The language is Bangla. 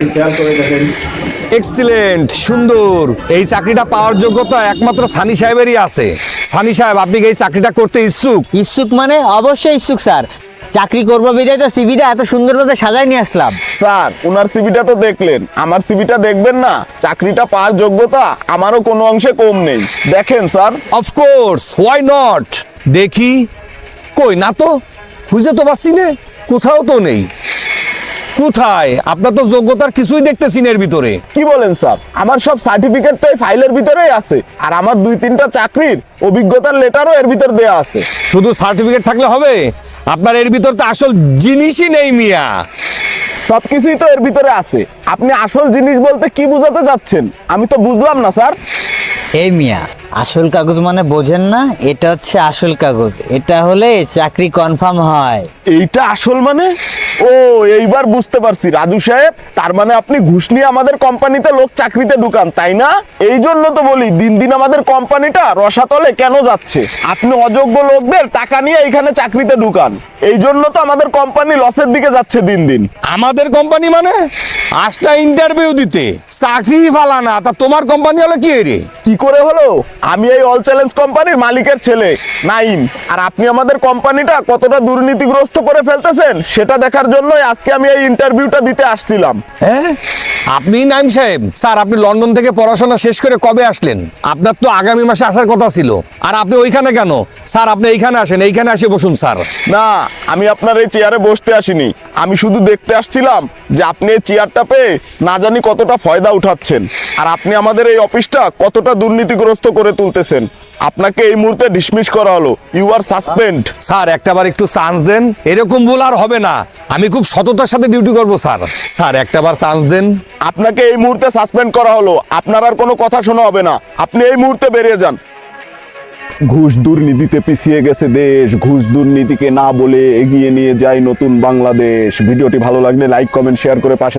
খেয়াল করে দেখেন। এক্সিলেন্ট, সুন্দর। এই চাকরিটা পাওয়ার যোগ্যতা একমাত্র সানি সাহেবেরই আছে। সানি সাহেব, আপনি কি এই চাকরিটা করতে ইচ্ছুক? ইচ্ছুক মানে অবশ্যই ইচ্ছুক স্যার। চাকরি করবো বিদায় তো সিভিটা এত সুন্দরভাবে সাজাই নিয়ে আসলাম। স্যার, ওনার সিভিটা তো দেখলেন, আমার সিভিটা দেখবেন না? চাকরিটা পাওয়ার যোগ্যতা আমারও কোনো অংশে কম নেই, দেখেন স্যার। Of course, why not. দেখি, কই না তো, খুঁজে তো পাচ্ছি না, কোথাও তো নেই। কোথায়? আপনার তো যোগ্যতার কিছুই দেখতেছি না এর ভিতরে। কি বলেন স্যার? আমার সব সার্টিফিকেট তো এই ফাইলের ভিতরেই আছে, আর আমার 2-3টা চাকরির অভিজ্ঞতার লেটারও এর ভিতর দেয়া আছে। শুধু সার্টিফিকেট থাকলে হবে? আপনার এর ভিতর তো আসল জিনিসই নেই মিয়া। সবকিছুই তো এর ভিতরে আছে। আপনি আসল জিনিস বলতে কি বোঝাতে চাচ্ছেন আমি তো বুঝলাম না স্যার। এই মিয়া, আসল কাগজ মানে বোঝেন না? এটা হচ্ছে আসল কাগজ। এটা হলে চাকরি কনফার্ম হয়। এইটা আসল মানে? ও, এইবার বুঝতে পারছি রাজু সাহেব, তার মানে আপনি ঘুষ নিয়ে আমাদের কোম্পানিতে লোক চাকরিতে ঢুকান, তাই না? এই জন্য তো বলি দিন দিন আমাদের কোম্পানিটা রসাতলে কেন যাচ্ছে। আপনি অযোগ্য লোকদের টাকা নিয়ে এখানে চাকরিতে ঢুকান, এই জন্য তো আমাদের কোম্পানি লসের দিকে যাচ্ছে দিন দিন। আমাদের কোম্পানি মানে? আসটা ইন্টারভিউ দিতে, চাকরি ফালানা, তা তোমার কোম্পানি হলো কি রে? কি করে হলো? আমি এই অল চ্যালেঞ্জ কোম্পানির মালিকের ছেলে নাইম, আর আপনি আমাদের কোম্পানিটা কতটা দুর্নীতিগ্রস্ত করে ফেলতেছেন সেটা দেখার জন্যই আজকে আমি এই ইন্টারভিউটা দিতে আসছিলাম। হ্যাঁ, আপনি নাইম সাহেব? স্যার, আপনি লন্ডন থেকে পড়াশোনা শেষ করে কবে আসলেন? আপনার তো আগামী মাসে আসার কথা ছিল, আর আপনি ওইখানে কেন? স্যার, আপনি এইখানে আসেন, এইখানে আসে বসুন স্যার। না, আমি আপনার এই চেয়ারে বসতে আসিনি, আমি শুধু দেখতে আসছিলাম যে আপনি এই চেয়ারটা পেয়ে না জানি কতটা ফায়দা উঠাচ্ছেন, আর আপনি আমাদের এই অফিসটা কতটা দুর্নীতিগ্রস্ত করে তুলতেছেন। আপনাকে এই মুহূর্তে ডিসমিস করা হলো, ইউ আর সাসপেন্ড। স্যার, একটাবার একটু চান্স দেন, এরকম বলে আর হবে না। আমি খুব সততার সাথে ডিউটি করব স্যার। স্যার, একটাবার চান্স দেন। আপনাকে এই মুহূর্তে সাসপেন্ড করা হলো, আপনার আর কোনো কথা শোনা হবে না, আপনি এই মুহূর্তে বেরিয়ে যান। ঘুষ দুর্নীতিতে পিছিয়ে গেছে দেশ, ঘুষ দুর্নীতিকে না বলে এগিয়ে নিয়ে যায় নতুন বাংলাদেশ। ভিডিওটি ভালো লাগলে লাইক, কমেন্ট, শেয়ার করে পাশে